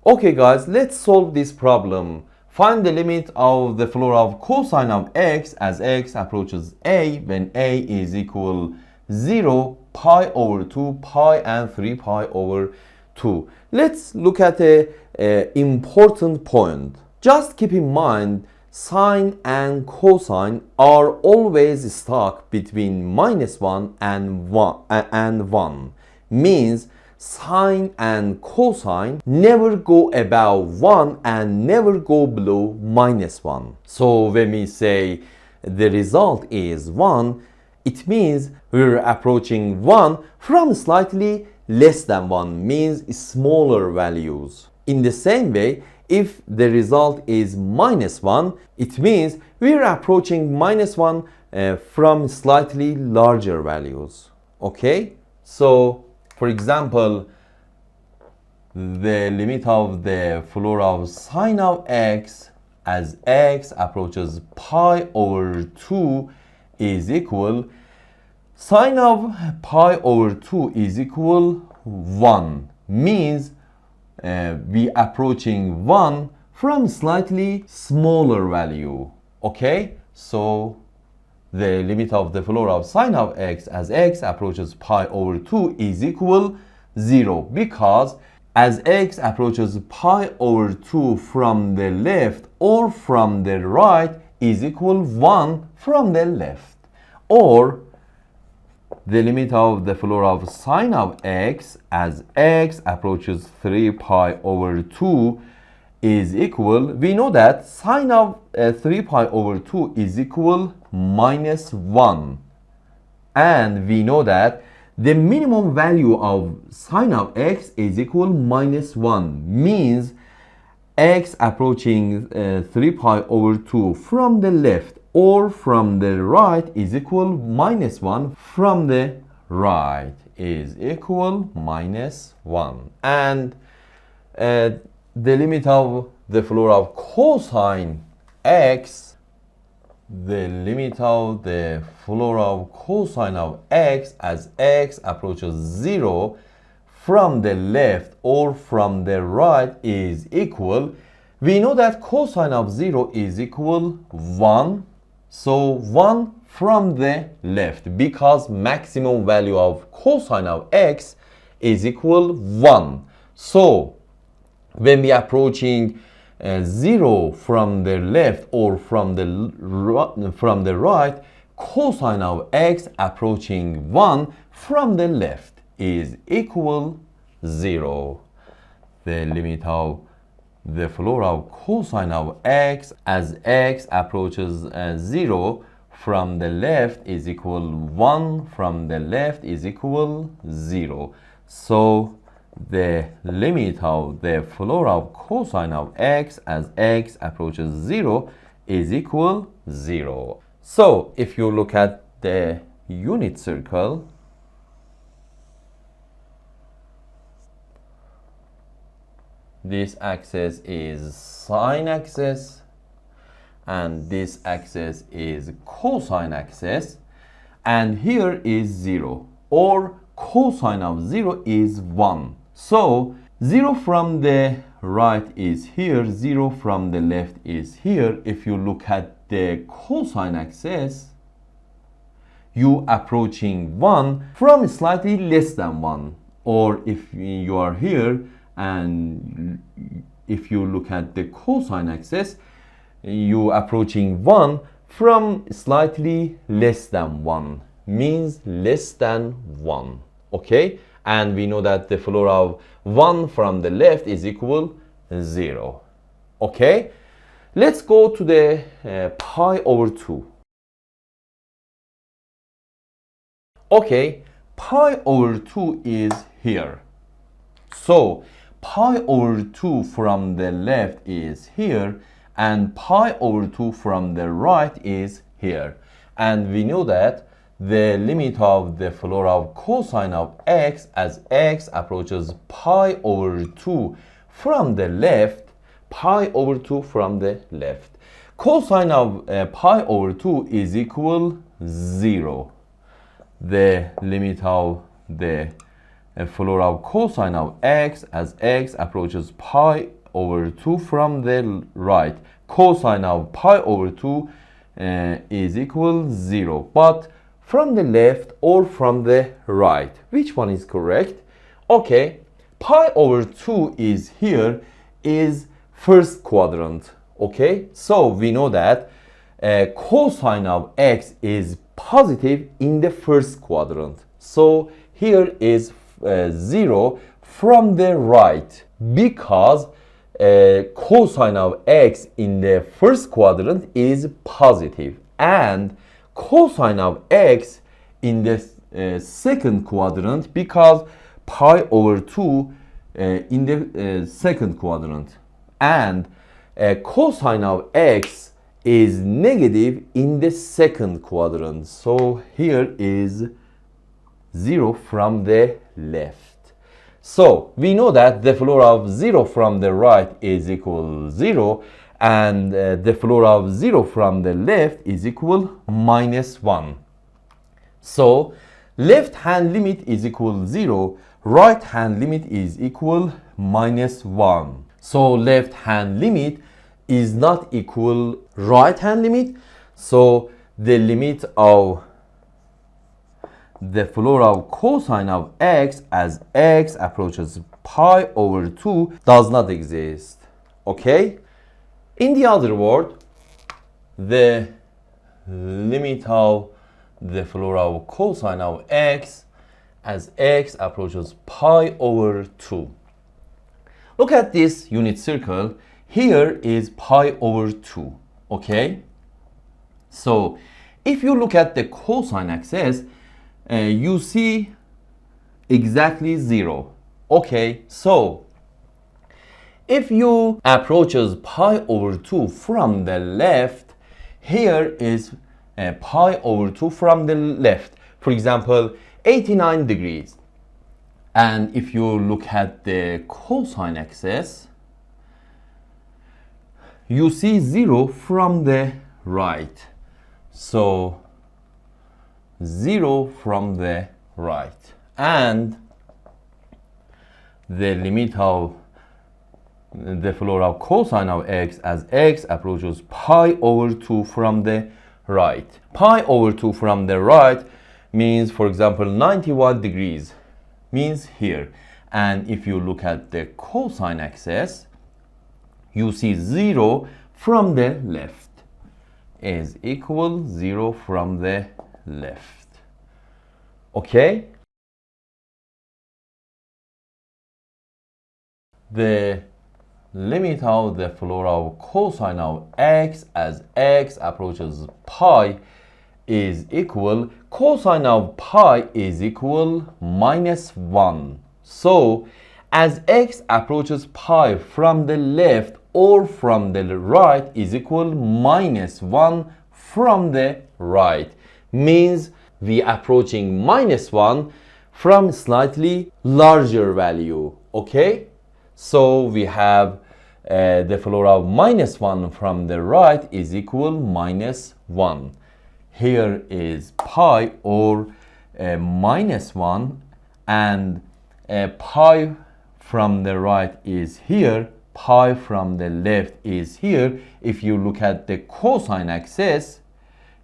Okay guys, let's solve this problem. Find the limit of the floor of cosine of x as x approaches a when a is equal 0, pi over 2, pi and 3 pi over 2. Let's look at a important point. Just keep in mind, sine and cosine are always stuck between -1 and 1. Means sine and cosine never go above 1 and never go below -1. So when we say the result is 1, it means we're approaching 1 from slightly less than 1, means smaller values. In the same way, if the result is -1, it means we're approaching -1 from slightly larger values. Okay? So, for example, the limit of the floor of sine of x as x approaches pi over 2 is equal, sine of pi over 2 is equal 1, means we approaching 1 from slightly smaller value. Okay, so the limit of the floor of sine of x as x approaches pi over 2 is equal 0, because as x approaches pi over 2 from the left or from the right is equal 1 from the left. Or the limit of the floor of sine of x as x approaches 3 pi over 2 is equal, we know that sine of 3 pi over 2 is equal -1. And we know that the minimum value of sine of x is equal -1, means x approaching 3 pi over 2 from the left or from the right is equal -1 from the right is equal -1. And the limit of the floor of cosine x, the limit of the floor of cosine of x as x approaches 0 from the left or from the right is equal, we know that cosine of 0 is equal 1. So 1 from the left, because maximum value of cosine of x is equal 1. So when we approaching 0 from the left or from the right, cosine of x approaching 1 from the left is equal 0. The limit of the floor of cosine of x as x approaches 0 from the left is equal 1 from the left is equal 0. So the limit of the floor of cosine of x as x approaches 0 is equal 0. So if you look at the unit circle, this axis is sine axis and this axis is cosine axis, and here is 0, or cosine of 0 is 1. So 0 from the right is here, 0 from the left is here. If you look at the cosine axis, you approaching 1 from slightly less than 1. Or if you are here and if you look at the cosine axis, you approaching 1 from slightly less than 1, means less than 1. Okay, and we know that the floor of 1 from the left is equal 0. Okay, let's go to the pi over 2. Okay, pi over 2 is here. So pi over 2 from the left is here and pi over 2 from the right is here. And we know that the limit of the floor of cosine of x as x approaches pi over 2 from the left, pi over 2 from the left. Cosine of pi over 2 is equal 0. The limit of the floor of cosine of x as x approaches pi over 2 from the right. Cosine of pi over 2 is equal 0. But from the left or from the right? Which one is correct? Okay, pi over 2 is here, is first quadrant. Okay, so we know that cosine of x is positive in the first quadrant. So here is 0 from the right, because cosine of x in the first quadrant is positive, and cosine of x in the second quadrant, because pi over 2 in the second quadrant, and cosine of x is negative in the second quadrant. So here is 0 from the left. So we know that the floor of 0 from the right is equal 0, and the floor of 0 from the left is equal -1. So left hand limit is equal 0, right hand limit is equal -1. So left hand limit is not equal right hand limit. So the limit of the floor of cosine of x as x approaches pi over 2 does not exist. Okay? In the other word, the limit of the floor of cosine of x as x approaches pi over 2. Look at this unit circle. Here is pi over 2. Okay? So if you look at the cosine axis, you see exactly 0. Okay, so if you approaches pi over 2 from the left, here is pi over 2 from the left. For example, 89 degrees. And if you look at the cosine axis, you see 0 from the right. So 0 from the right, and the limit of the floor of cosine of x as x approaches pi over 2 from the right. Pi over 2 from the right means, for example, 91 degrees means here. And if you look at the cosine axis, you see 0 from the left is equal 0 from the left. Okay? The limit of the floor of cosine of x as x approaches pi is equal, cosine of pi is equal -1. So as x approaches pi from the left or from the right is equal -1 from the right. Means we approaching -1 from slightly larger value. Okay? So we have the floor of -1 from the right is equal -1. Here is pi or -1, and pi from the right is here, pi from the left is here. If you look at the cosine axis,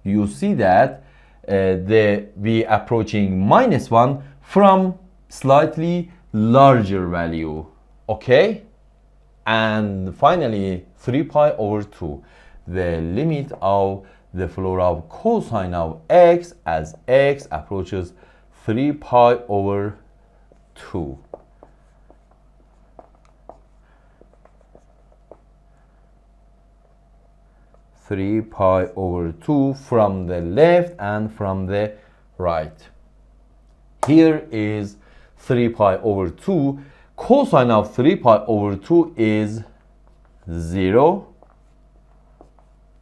you see that we approaching -1 from slightly larger value. Okay? And finally 3 pi over 2, the limit of the floor of cosine of x as x approaches 3 pi over 2. Pi over 2 from the left and from the right. Here is 3 pi over 2. Cosine of 3 pi over 2 is 0.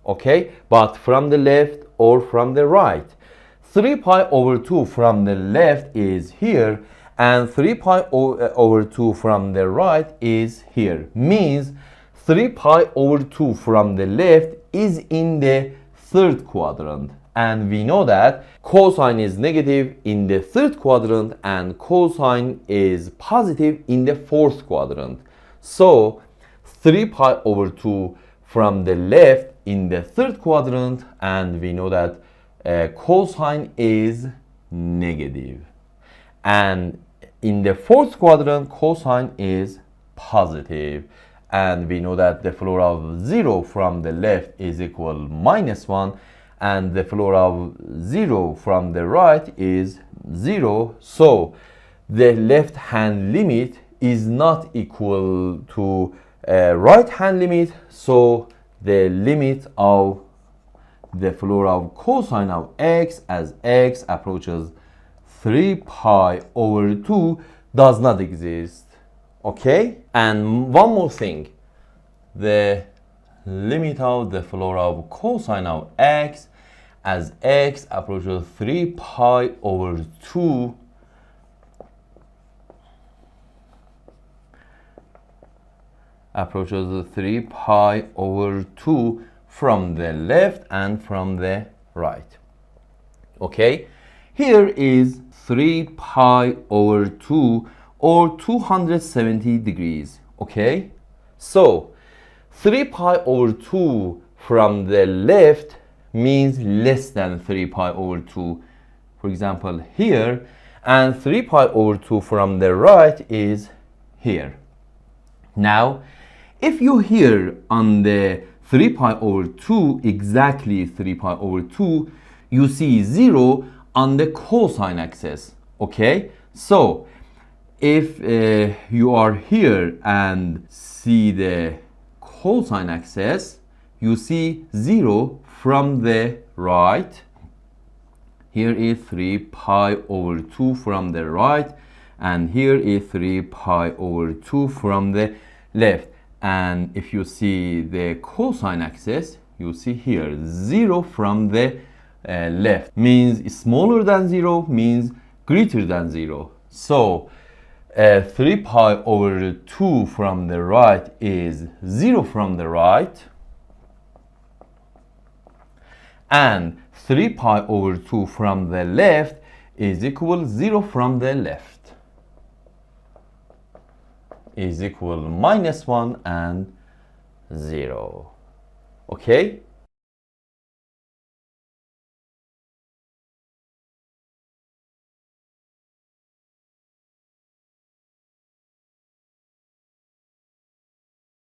Okay, but from the left or from the right. 3 pi over 2 from the left is here, and 3 pi over 2 from the right is here. Means 3 pi over 2 from the left is in the third quadrant. And we know that cosine is negative in the third quadrant and cosine is positive in the fourth quadrant. So 3 pi over 2 from the left in the third quadrant, and we know that cosine is negative. And in the fourth quadrant, cosine is positive. And we know that the floor of 0 from the left is equal -1, and the floor of 0 from the right is 0. So the left hand limit is not equal to right hand limit. So the limit of the floor of cosine of x as x approaches 3 pi over 2 does not exist. Okay? And one more thing. The limit of the floor of cosine of x as x approaches 3 pi over 2 approaches 3 pi over 2 from the left and from the right. Okay? Here is 3 pi over 2 or 270 degrees. Okay? So 3 pi over 2 from the left means less than 3 pi over 2, for example here, and 3 pi over 2 from the right is here. Now if you here on the 3 pi over 2, exactly 3 pi over 2, you see 0 on the cosine axis. Okay, so if you are here and see the cosine axis, you see 0 from the right. Here is 3 pi over 2 from the right, and here is 3 pi over 2 from the left. And if you see the cosine axis, you see here 0 from the left. Means smaller than 0 means greater than 0. So 3 pi over 2 from the right is 0 from the right, and 3 pi over 2 from the left is equal 0 from the left, is equal -1 and 0. Okay?